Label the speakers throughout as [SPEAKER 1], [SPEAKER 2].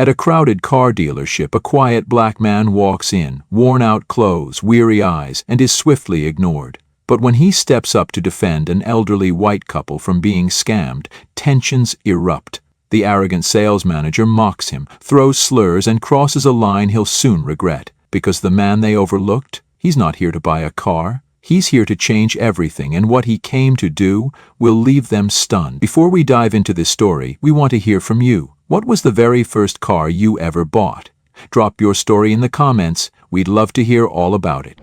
[SPEAKER 1] At a crowded car dealership, a quiet black man walks in, worn-out clothes, weary eyes, and is swiftly ignored. But when he steps up to defend an elderly white couple from being scammed, tensions erupt. The arrogant sales manager mocks him, throws slurs, and crosses a line he'll soon regret. Because the man they overlooked, he's not here to buy a car. He's here to change everything, and what he came to do will leave them stunned. Before we dive into this story, we want to hear from you. What was the very first car you ever bought? Drop your story in the comments. We'd love to hear all about it.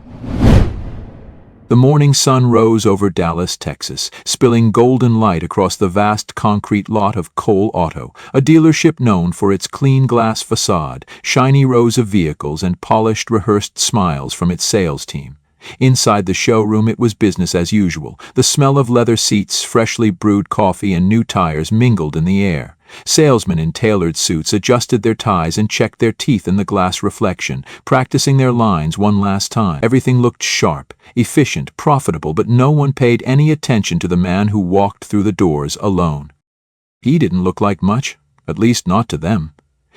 [SPEAKER 1] The morning sun rose over Dallas, Texas, spilling golden light across the vast concrete lot of Cole Auto, a dealership known for its clean glass facade, shiny rows of vehicles, and polished, rehearsed smiles from its sales team. Inside the showroom, it was business as usual. The smell of leather seats, freshly brewed coffee, and new tires mingled in the air. Salesmen in tailored suits adjusted their ties and checked their teeth in the glass reflection, practicing their lines one last time. Everything looked sharp, efficient, profitable, but no one paid any attention to the man who walked through the doors alone. He didn't look like much, at least not to them.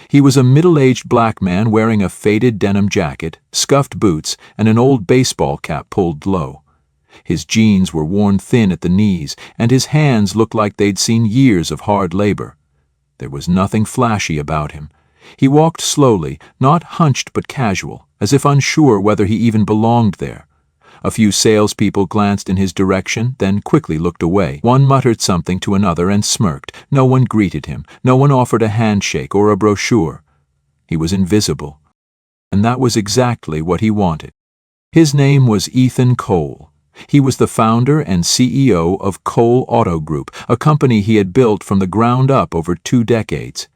[SPEAKER 1] He was a middle-aged black man wearing a faded denim jacket, scuffed boots, and an old baseball cap pulled low. His jeans were worn thin at the knees, and his hands looked like they'd seen years of hard labor. There was nothing flashy about him. He walked slowly, not hunched but casual, as if unsure whether he even belonged there. A few salespeople glanced in his direction, then quickly looked away. One muttered something to another and smirked. No one greeted him. No one offered a handshake or a brochure. He was invisible. And that was exactly what he wanted. His name was Ethan Cole. He was the founder and CEO of Cole Auto Group, a company he had built from the ground up over 2 decades.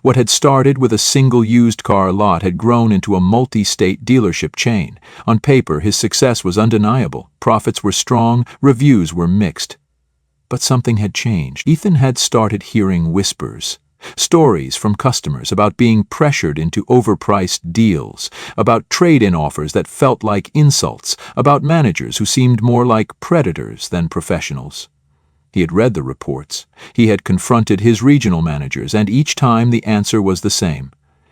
[SPEAKER 1] What had started with a single used car lot had grown into a multi-state dealership chain. On paper, his success was undeniable. Profits were strong, reviews were mixed. But something had changed. Ethan had started hearing whispers. Stories from customers about being pressured into overpriced deals, about trade-in offers that felt like insults, about managers who seemed more like predators than professionals. He had read the reports. He had confronted his regional managers, and each time the answer was the same.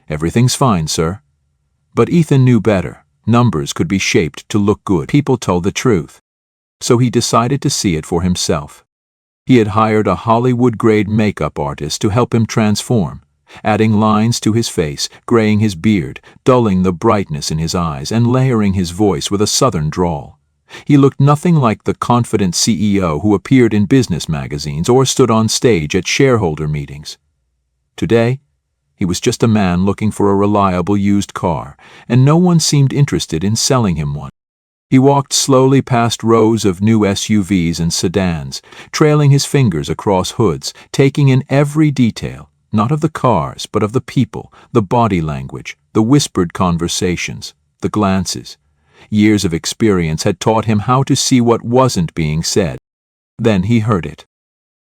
[SPEAKER 1] "Everything's fine, sir." But Ethan knew better. Numbers could be shaped to look good. People told the truth. So he decided to see it for himself. He had hired a Hollywood-grade makeup artist to help him transform, adding lines to his face, graying his beard, dulling the brightness in his eyes, and layering his voice with a southern drawl. He looked nothing like the confident CEO who appeared in business magazines or stood on stage at shareholder meetings. Today, he was just a man looking for a reliable used car, and no one seemed interested in selling him one. He walked slowly past rows of new SUVs and sedans, trailing his fingers across hoods, taking in every detail, not of the cars, but of the people, the body language, the whispered conversations, the glances. Years of experience had taught him how to see what wasn't being said. Then he heard it.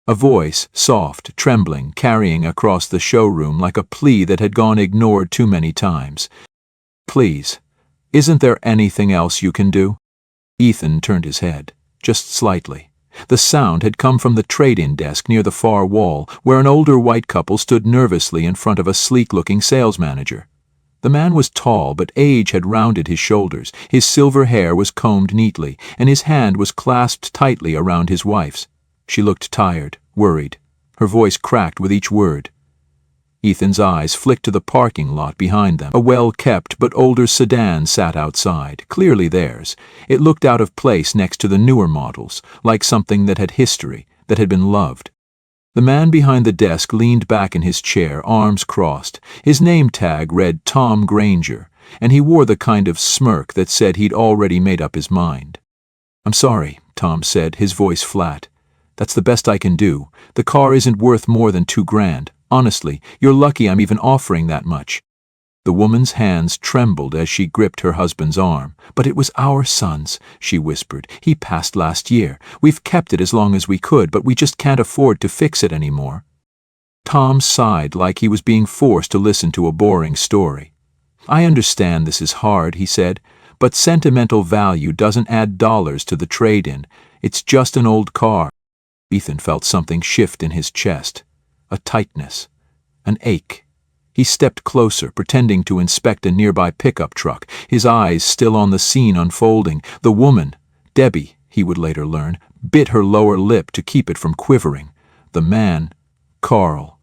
[SPEAKER 1] A voice, soft, trembling, carrying across the showroom like a plea that had gone ignored too many times. "Please, isn't there anything else you can do?" Ethan turned his head, just slightly. The sound had come from the trade-in desk near the far wall, where an older white couple stood nervously in front of a sleek-looking sales manager. The man was tall, but age had rounded his shoulders. His silver hair was combed neatly, and his hand was clasped tightly around his wife's. She looked tired, worried. Her voice cracked with each word. Ethan's eyes flicked to the parking lot behind them. A well-kept but older sedan sat outside, clearly theirs. It looked out of place next to the newer models, like something that had history, that had been loved. The man behind the desk leaned back in his chair, arms crossed. His name tag read Tom Granger, and he wore the kind of smirk that said he'd already made up his mind. "I'm sorry," Tom said, his voice flat. "That's the best I can do. The car isn't worth more than $2,000. Honestly, you're lucky I'm even offering that much." The woman's hands trembled as she gripped her husband's arm. "But it was our son's," she whispered. "He passed last year. We've kept it as long as we could, but we just can't afford to fix it anymore." Tom sighed like he was being forced to listen to a boring story. "I understand this is hard," he said, "but sentimental value doesn't add dollars to the trade-in. It's just an old car." Ethan felt something shift in his chest. A tightness, an ache. He stepped closer, pretending to inspect a nearby pickup truck, his eyes still on the scene unfolding. The woman, Debbie, he would later learn, bit her lower lip to keep it from quivering. The man, Carl,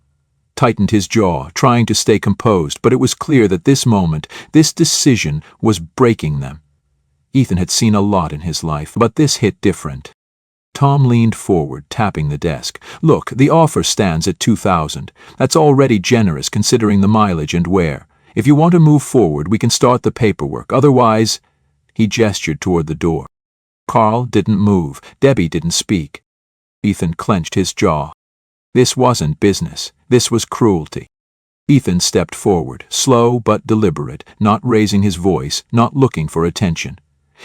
[SPEAKER 1] tightened his jaw, trying to stay composed, but it was clear that this moment, this decision, was breaking them. Ethan had seen a lot in his life, but this hit different. Tom leaned forward, tapping the desk. "Look, the offer stands at $2,000. That's already generous considering the mileage and wear. If you want to move forward, we can start the paperwork. Otherwise—" He gestured toward the door. Carl didn't move. Debbie didn't speak. Ethan clenched his jaw. This wasn't business. This was cruelty. Ethan stepped forward, slow but deliberate, not raising his voice, not looking for attention.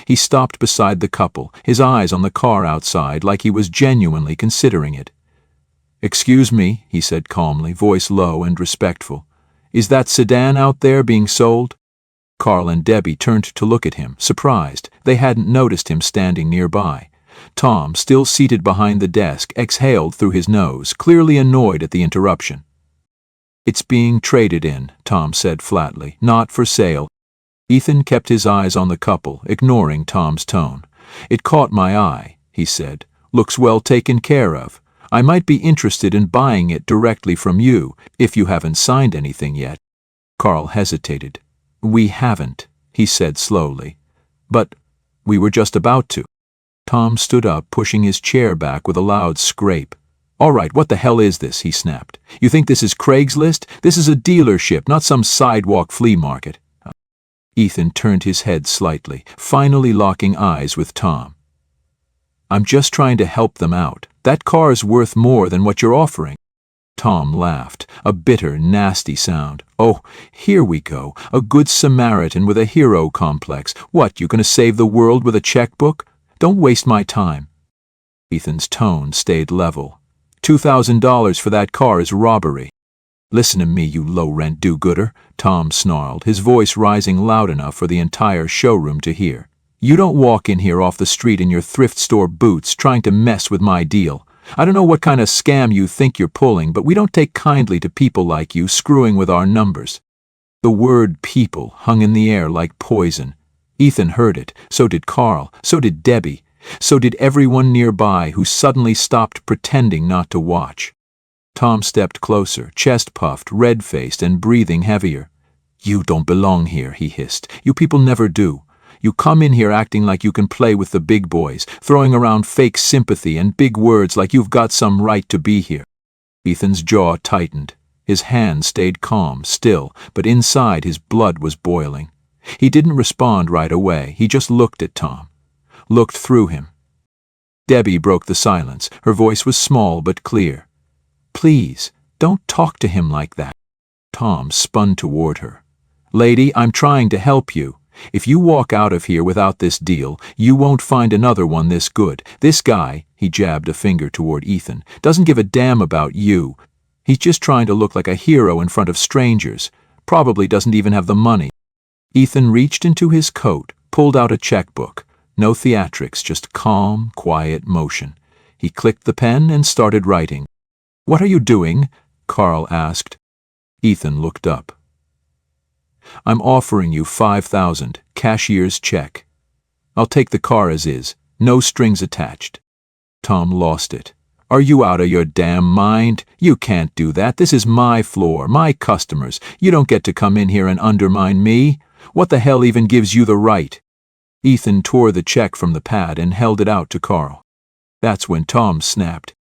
[SPEAKER 1] He stopped beside the couple, his eyes on the car outside, like he was genuinely considering it. "Excuse me," he said calmly, voice low and respectful. "Is that sedan out there being sold?" Carl and Debbie turned to look at him, surprised. They hadn't noticed him standing nearby. Tom, still seated behind the desk, exhaled through his nose, clearly annoyed at the interruption. "It's being traded in," Tom said flatly, "not for sale." Ethan kept his eyes on the couple, ignoring Tom's tone. "It caught my eye," he said. "Looks well taken care of. I might be interested in buying it directly from you, if you haven't signed anything yet." Carl hesitated. "We haven't," he said slowly. "But we were just about to." Tom stood up, pushing his chair back with a loud scrape. "All right, what the hell is this?" he snapped. "You think this is Craigslist? This is a dealership, not some sidewalk flea market." Ethan turned his head slightly, finally locking eyes with Tom. "I'm just trying to help them out. That car's worth more than what you're offering." Tom laughed, a bitter, nasty sound. "Oh, here we go. A good Samaritan with a hero complex. What, you gonna save the world with a checkbook? Don't waste my time." Ethan's tone stayed level. $2,000 for that car is robbery." "Listen to me, you low-rent do-gooder," Tom snarled, his voice rising loud enough for the entire showroom to hear. "You don't walk in here off the street in your thrift store boots trying to mess with my deal. I don't know what kind of scam you think you're pulling, but we don't take kindly to people like you screwing with our numbers." The word people hung in the air like poison. Ethan heard it, so did Carl, so did Debbie, so did everyone nearby who suddenly stopped pretending not to watch. Tom stepped closer, chest puffed, red-faced, and breathing heavier. "You don't belong here," he hissed. "You people never do. You come in here acting like you can play with the big boys, throwing around fake sympathy and big words like you've got some right to be here." Ethan's jaw tightened. His hand stayed calm, still, but inside his blood was boiling. He didn't respond right away. He just looked at Tom. Looked through him. Debbie broke the silence. Her voice was small but clear. "Please, don't talk to him like that." Tom spun toward her. "Lady, I'm trying to help you. If you walk out of here without this deal, you won't find another one this good. This guy," he jabbed a finger toward Ethan, "doesn't give a damn about you. He's just trying to look like a hero in front of strangers. Probably doesn't even have the money." Ethan reached into his coat, pulled out a checkbook. No theatrics, just calm, quiet motion. He clicked the pen and started writing. "What are you doing?" Carl asked. Ethan looked up. "I'm offering you $5,000, cashier's check. I'll take the car as is, no strings attached." Tom lost it. "Are you out of your damn mind? You can't do that. This is my floor, my customers. You don't get to come in here and undermine me. What the hell even gives you the right?" Ethan tore the check from the pad and held it out to Carl. That's when Tom snapped.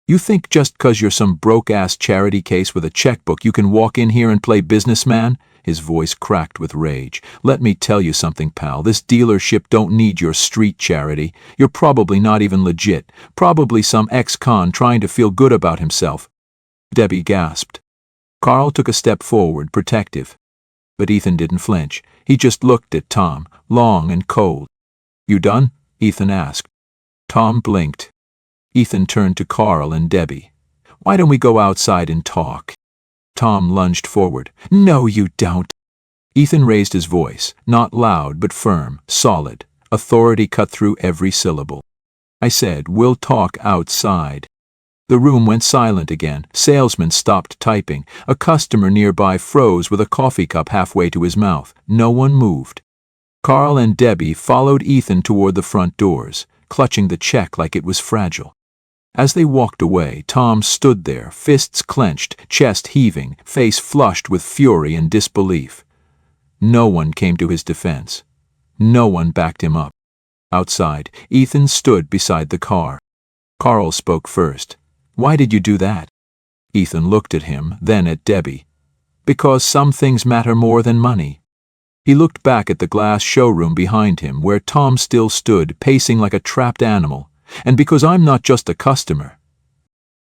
[SPEAKER 1] "You think just 'cause you're some broke-ass charity case with a checkbook you can walk in here and play businessman?" His voice cracked with rage. "Let me tell you something, pal. This dealership don't need your street charity. You're probably not even legit. Probably some ex-con trying to feel good about himself." Debbie gasped. Carl took a step forward, protective. But Ethan didn't flinch. He just looked at Tom, long and cold. "You done?" Ethan asked. Tom blinked. Ethan turned to Carl and Debbie. "Why don't we go outside and talk?" Tom lunged forward. "No, you don't." Ethan raised his voice, not loud but firm, solid. Authority cut through every syllable. "I said, we'll talk outside." The room went silent again. Salesman stopped typing. A customer nearby froze with a coffee cup halfway to his mouth. No one moved. Carl and Debbie followed Ethan toward the front doors, clutching the check like it was fragile. As they walked away, Tom stood there, fists clenched, chest heaving, face flushed with fury and disbelief. No one came to his defense. No one backed him up. Outside, Ethan stood beside the car. Carl spoke first. "Why did you do that?" Ethan looked at him, then at Debbie. "Because some things matter more than money." He looked back at the glass showroom behind him where Tom still stood, pacing like a trapped animal. "And because I'm not just a customer."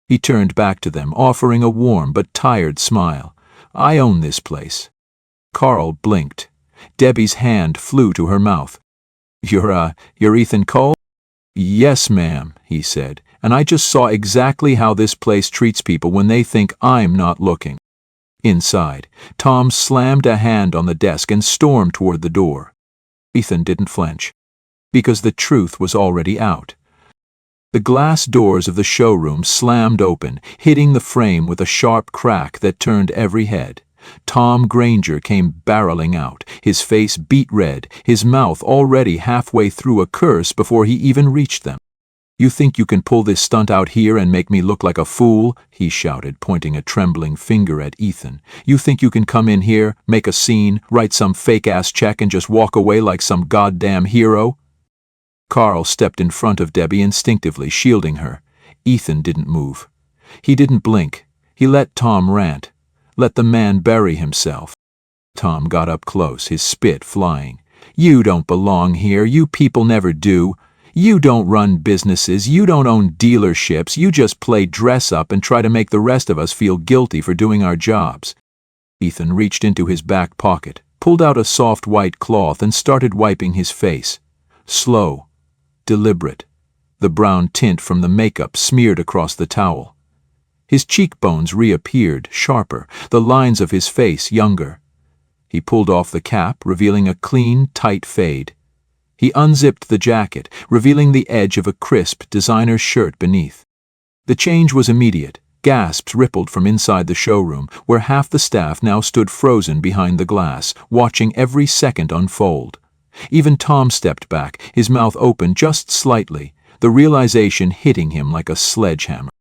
[SPEAKER 1] He turned back to them, offering a warm but tired smile. "I own this place." Carl blinked. Debbie's hand flew to her mouth. You're Ethan Cole?" "Yes, ma'am," he said, "and I just saw exactly how this place treats people when they think I'm not looking." Inside, Tom slammed a hand on the desk and stormed toward the door. Ethan didn't flinch, because the truth was already out. The glass doors of the showroom slammed open, hitting the frame with a sharp crack that turned every head. Tom Granger came barreling out, his face beet red, his mouth already halfway through a curse before he even reached them. "You think you can pull this stunt out here and make me look like a fool?" he shouted, pointing a trembling finger at Ethan. "You think you can come in here, make a scene, write some fake-ass check and just walk away like some goddamn hero?" Carl stepped in front of Debbie instinctively, shielding her. Ethan didn't move. He didn't blink. He let Tom rant. Let the man bury himself. Tom got up close, his spit flying. "You don't belong here. You people never do. You don't run businesses. You don't own dealerships. You just play dress up and try to make the rest of us feel guilty for doing our jobs." Ethan reached into his back pocket, pulled out a soft white cloth and started wiping his face. Slow, deliberate. The brown tint from the makeup smeared across the towel. His cheekbones reappeared, sharper, the lines of his face younger. He pulled off the cap, revealing a clean, tight fade. He unzipped the jacket, revealing the edge of a crisp designer shirt beneath. The change was immediate. Gasps rippled from inside the showroom, where half the staff now stood frozen behind the glass, watching every second unfold. Even Tom stepped back, his mouth open just slightly, the realization hitting him like a sledgehammer.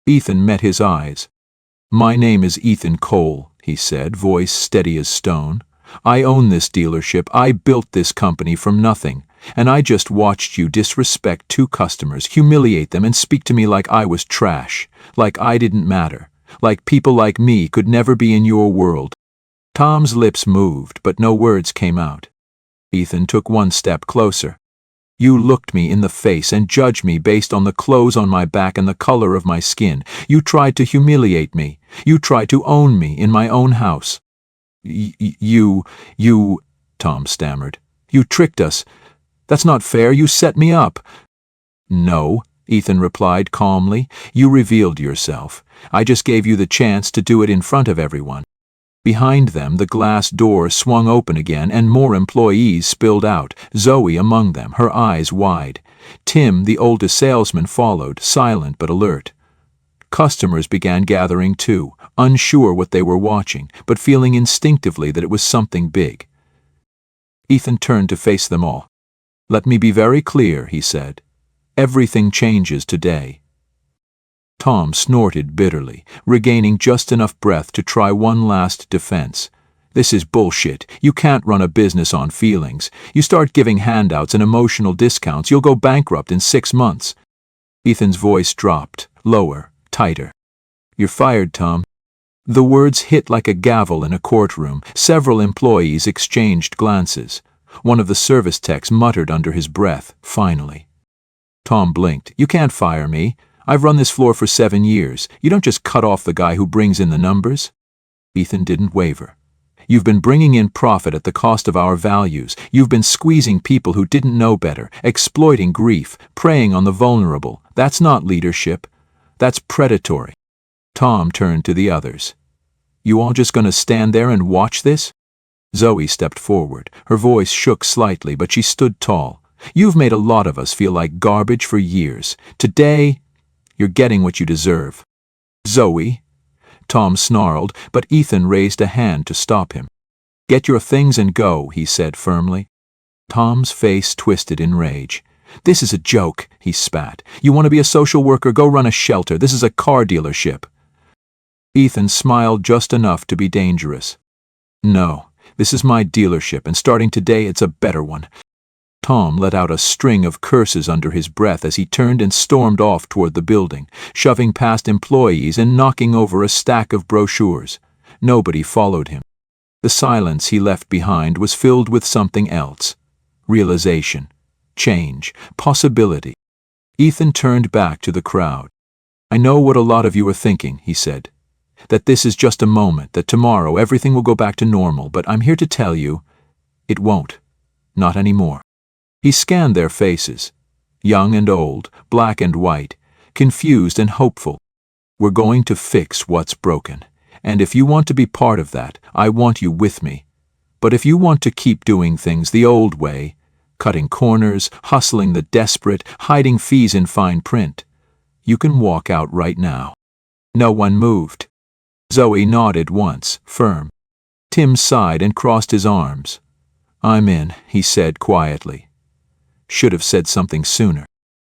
[SPEAKER 1] Ethan met his eyes. "My name is Ethan Cole," he said, voice steady as stone. "I own this dealership. I built this company from nothing, and I just watched you disrespect two customers, humiliate them, and speak to me like I was trash, like I didn't matter, like people like me could never be in your world." Tom's lips moved, but no words came out. Ethan took one step closer. "You looked me in the face and judged me based on the clothes on my back and the color of my skin. You tried to humiliate me. You tried to own me in my own house." You, Tom stammered. "You tricked us. That's not fair. You set me up." "No," Ethan replied calmly. "You revealed yourself. I just gave you the chance to do it in front of everyone." Behind them, the glass door swung open again and more employees spilled out, Zoe among them, her eyes wide. Tim, the oldest salesman, followed, silent but alert. Customers began gathering too, unsure what they were watching, but feeling instinctively that it was something big. Ethan turned to face them all. "Let me be very clear," he said. "Everything changes today." Tom snorted bitterly, regaining just enough breath to try one last defense. "This is bullshit. You can't run a business on feelings. You start giving handouts and emotional discounts, you'll go bankrupt in 6 months. Ethan's voice dropped, lower, tighter. "You're fired, Tom." The words hit like a gavel in a courtroom. Several employees exchanged glances. One of the service techs muttered under his breath, "Finally." Tom blinked. "You can't fire me. I've run this floor for 7 years. You don't just cut off the guy who brings in the numbers." Ethan didn't waver. "You've been bringing in profit at the cost of our values. You've been squeezing people who didn't know better, exploiting grief, preying on the vulnerable. That's not leadership. That's predatory." Tom turned to the others. "You all just gonna stand there and watch this?" Zoe stepped forward. Her voice shook slightly, but she stood tall. "You've made a lot of us feel like garbage for years. Today, You're getting what you deserve." "Zoe," Tom snarled, but Ethan raised a hand to stop him. "Get your things and go," he said firmly. Tom's face twisted in rage. "This is a joke," he spat. "You want to be a social worker? Go run a shelter. This is a car dealership." Ethan smiled just enough to be dangerous. "No, this is my dealership, and starting today it's a better one." Tom let out a string of curses under his breath as he turned and stormed off toward the building, shoving past employees and knocking over a stack of brochures. Nobody followed him. The silence he left behind was filled with something else. Realization, change, possibility. Ethan turned back to the crowd. "I know what a lot of you are thinking," he said. "That this is just a moment, that tomorrow everything will go back to normal, but I'm here to tell you, it won't. Not anymore." He scanned their faces. Young and old, black and white, confused and hopeful. "We're going to fix what's broken. And if you want to be part of that, I want you with me. But if you want to keep doing things the old way, cutting corners, hustling the desperate, hiding fees in fine print, you can walk out right now." No one moved. Zoe nodded once, firm. Tim sighed and crossed his arms. "I'm in," he said quietly. Should have said something sooner.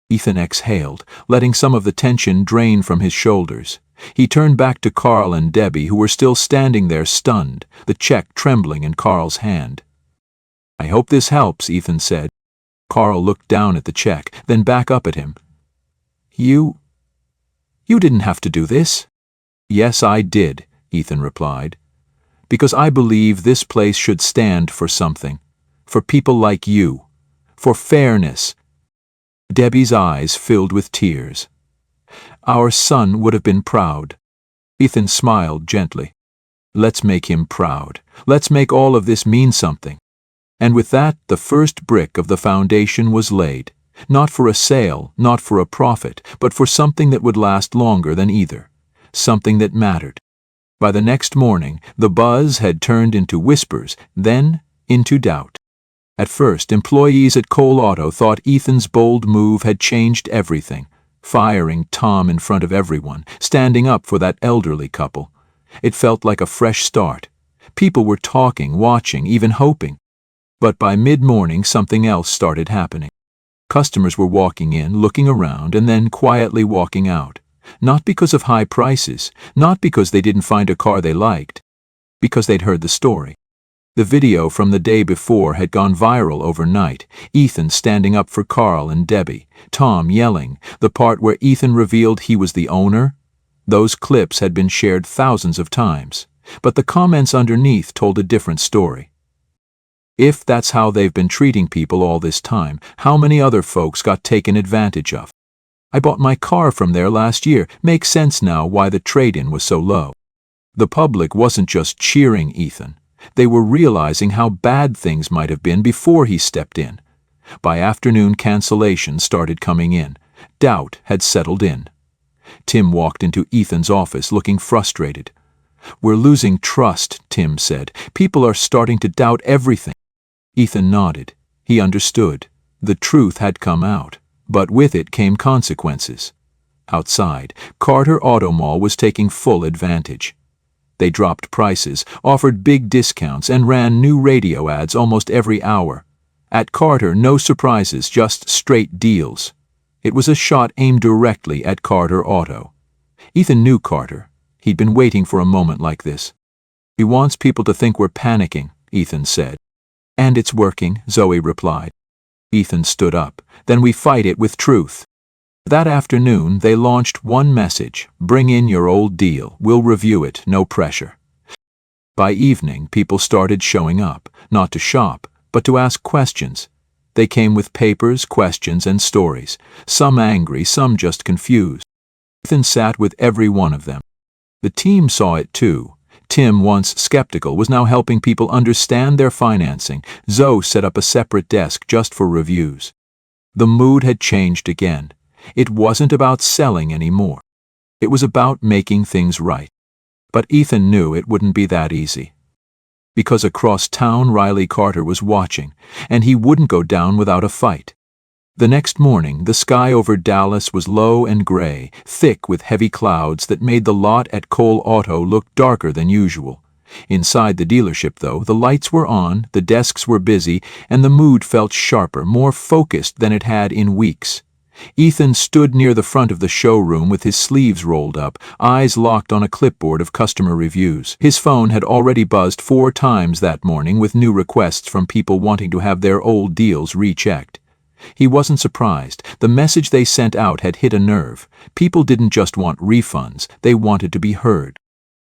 [SPEAKER 1] Ethan exhaled, letting some of the tension drain from his shoulders. He turned back to Carl and Debbie, who were still standing there stunned, the check trembling in Carl's hand. "I hope this helps," Ethan said. Carl looked down at the check, then back up at him. You didn't have to do this." "Yes, I did," Ethan replied. "Because I believe this place should stand for something. For people like you. For fairness." Debbie's eyes filled with tears. "Our son would have been proud." Ethan smiled gently. "Let's make him proud. Let's make all of this mean something." And with that, the first brick of the foundation was laid. Not for a sale, not for a profit, but for something that would last longer than either. Something that mattered. By the next morning, the buzz had turned into whispers, then into doubt. At first, employees at Cole Auto thought Ethan's bold move had changed everything, firing Tom in front of everyone, standing up for that elderly couple. It felt like a fresh start. People were talking, watching, even hoping. But by mid-morning, something else started happening. Customers were walking in, looking around, and then quietly walking out. Not because of high prices, not because they didn't find a car they liked, because they'd heard the story. The video from the day before had gone viral overnight. Ethan standing up for Carl and Debbie, Tom yelling, the part where Ethan revealed he was the owner. Those clips had been shared thousands of times, but the comments underneath told a different story. If that's how they've been treating people all this time, how many other folks got taken advantage of? "I bought my car from there last year. Makes sense now why the trade-in was so low." The public wasn't just cheering Ethan. They were realizing how bad things might have been before he stepped in. By afternoon, cancellations started coming in. Doubt had settled in. Tim walked into Ethan's office looking frustrated. "We're losing trust," Tim said. "People are starting to doubt everything." Ethan nodded. He understood. The truth had come out, but with it came consequences. Outside, Carter Auto Mall was taking full advantage. They dropped prices, offered big discounts, and ran new radio ads almost every hour. At Carter, no surprises, just straight deals. It was a shot aimed directly at Carter Auto. Ethan knew Carter. He'd been waiting for a moment like this. "He wants people to think we're panicking," Ethan said. "And it's working," Zoe replied. Ethan stood up. "Then we fight it with truth." That afternoon, they launched one message: "Bring in your old deal. We'll review it. No pressure." By evening, people started showing up, not to shop, but to ask questions. They came with papers, questions, and stories, some angry, some just confused. Ethan sat with every one of them. The team saw it too. Tim, once skeptical, was now helping people understand their financing. Zoe set up a separate desk just for reviews. The mood had changed again. It wasn't about selling anymore. It was about making things right. But Ethan knew it wouldn't be that easy. Because across town, Riley Carter was watching, and he wouldn't go down without a fight. The next morning, the sky over Dallas was low and gray, thick with heavy clouds that made the lot at Cole Auto look darker than usual. Inside the dealership, though, the lights were on, the desks were busy, and the mood felt sharper, more focused than it had in weeks. Ethan stood near the front of the showroom with his sleeves rolled up, eyes locked on a clipboard of customer reviews. His phone had already buzzed 4 times that morning with new requests from people wanting to have their old deals rechecked. He wasn't surprised. The message they sent out had hit a nerve. People didn't just want refunds, they wanted to be heard.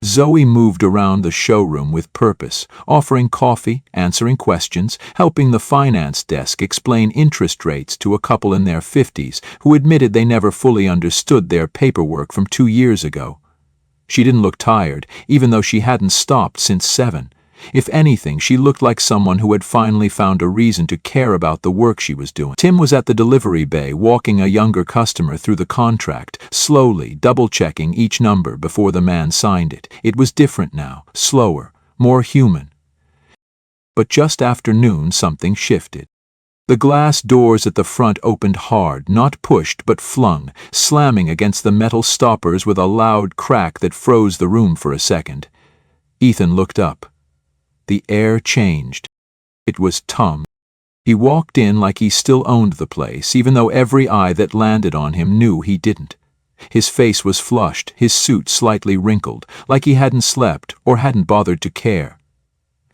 [SPEAKER 1] Zoe moved around the showroom with purpose, offering coffee, answering questions, helping the finance desk explain interest rates to a couple in their 50s who admitted they never fully understood their paperwork from 2 years ago. She didn't look tired, even though she hadn't stopped since 7. If anything, she looked like someone who had finally found a reason to care about the work she was doing. Tim was at the delivery bay, walking a younger customer through the contract, slowly, double-checking each number before the man signed it. It was different now, slower, more human. But just after noon, something shifted. The glass doors at the front opened hard, not pushed but flung, slamming against the metal stoppers with a loud crack that froze the room for a second. Ethan looked up. The air changed. It was Tom. He walked in like he still owned the place, even though every eye that landed on him knew he didn't. His face was flushed, his suit slightly wrinkled, like he hadn't slept or hadn't bothered to care.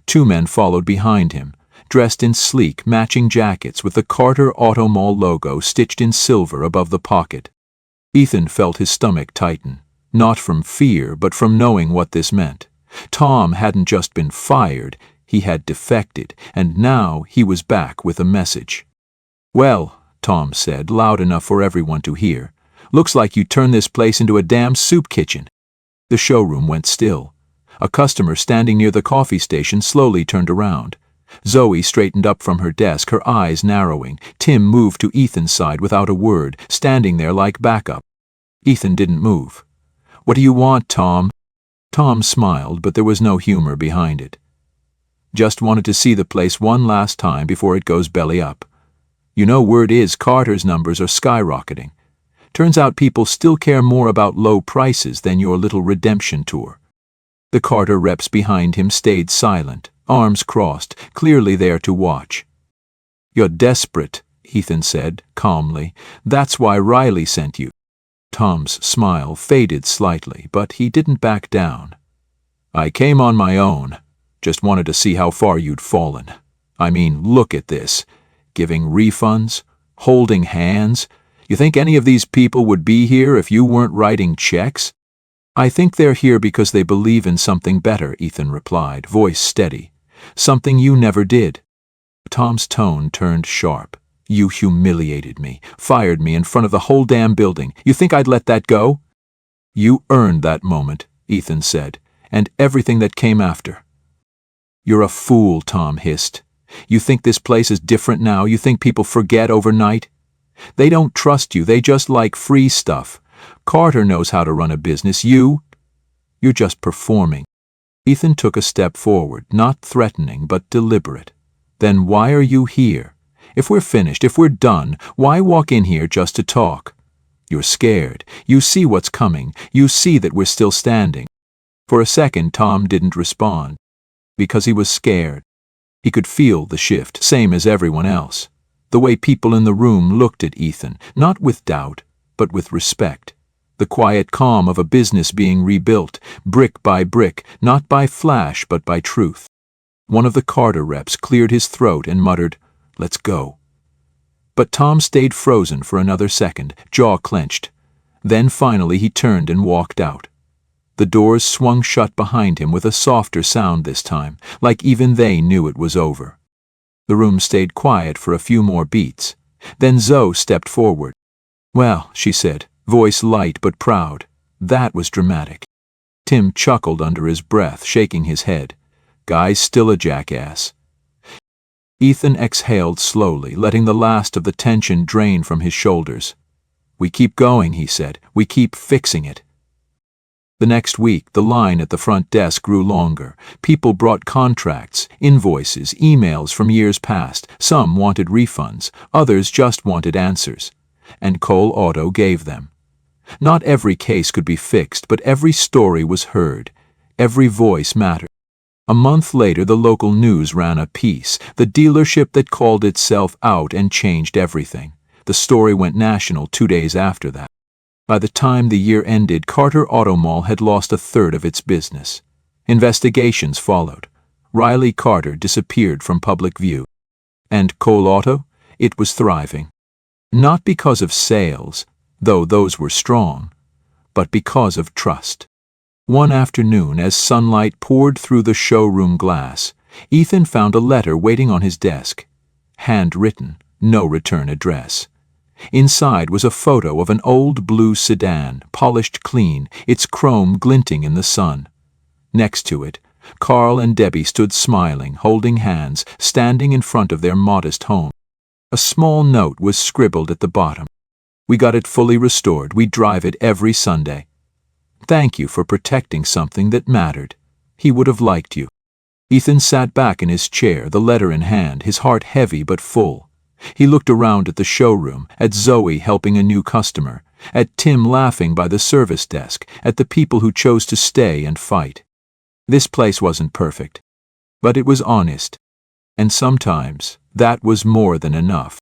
[SPEAKER 1] 2 men followed behind him, dressed in sleek, matching jackets with the Carter Auto Mall logo stitched in silver above the pocket. Ethan felt his stomach tighten, not from fear but from knowing what this meant. Tom hadn't just been fired, he had defected, and now he was back with a message. "Well," Tom said, loud enough for everyone to hear, "looks like you turned this place into a damn soup kitchen." The showroom went still. A customer standing near the coffee station slowly turned around. Zoe straightened up from her desk, her eyes narrowing. Tim moved to Ethan's side without a word, standing there like backup. Ethan didn't move. "What do you want, Tom?" Tom smiled, but there was no humor behind it. "Just wanted to see the place one last time before it goes belly up. You know, word is Carter's numbers are skyrocketing. Turns out people still care more about low prices than your little redemption tour." The Carter reps behind him stayed silent, arms crossed, clearly there to watch. "You're desperate," Ethan said, calmly. "That's why Riley sent you." Tom's smile faded slightly, but he didn't back down. "I came on my own. Just wanted to see how far you'd fallen. I mean, look at this. Giving refunds, holding hands. You think any of these people would be here if you weren't writing checks?" "I think they're here because they believe in something better," Ethan replied, voice steady. "Something you never did." Tom's tone turned sharp. "You humiliated me, fired me in front of the whole damn building. You think I'd let that go?" "You earned that moment," Ethan said, "and everything that came after." "You're a fool," Tom hissed. "You think this place is different now? You think people forget overnight? They don't trust you, they just like free stuff. Carter knows how to run a business. You're just performing." Ethan took a step forward, not threatening but deliberate. "Then why are you here? If we're finished, if we're done, why walk in here just to talk? You're scared. You see what's coming. You see that we're still standing." For a second, Tom didn't respond. Because he was scared. He could feel the shift, same as everyone else. The way people in the room looked at Ethan, not with doubt, but with respect. The quiet calm of a business being rebuilt, brick by brick, not by flash but by truth. One of the Carter reps cleared his throat and muttered, "Let's go." But Tom stayed frozen for another second, jaw clenched. Then finally he turned and walked out. The doors swung shut behind him with a softer sound this time, like even they knew it was over. The room stayed quiet for a few more beats. Then Zoe stepped forward. "Well," she said, voice light but proud, "that was dramatic." Tim chuckled under his breath, shaking his head. "Guy's still a jackass." Ethan exhaled slowly, letting the last of the tension drain from his shoulders. "We keep going," he said. "We keep fixing it." The next week, the line at the front desk grew longer. People brought contracts, invoices, emails from years past. Some wanted refunds, others just wanted answers. And Cole Auto gave them. Not every case could be fixed, but every story was heard. Every voice mattered. A month later, the local news ran a piece, the dealership that called itself out and changed everything. The story went national 2 days after that. By the time the year ended, Carter Auto Mall had lost a third of its business. Investigations followed. Riley Carter disappeared from public view. And Cole Auto? It was thriving. Not because of sales, though those were strong, but because of trust. One afternoon, as sunlight poured through the showroom glass, Ethan found a letter waiting on his desk. Handwritten, no return address. Inside was a photo of an old blue sedan, polished clean, its chrome glinting in the sun. Next to it, Carl and Debbie stood smiling, holding hands, standing in front of their modest home. A small note was scribbled at the bottom. "We got it fully restored. We drive it every Sunday. Thank you for protecting something that mattered. He would have liked you." Ethan sat back in his chair, the letter in hand, his heart heavy but full. He looked around at the showroom, at Zoe helping a new customer, at Tim laughing by the service desk, at the people who chose to stay and fight. This place wasn't perfect, but it was honest. And sometimes that was more than enough.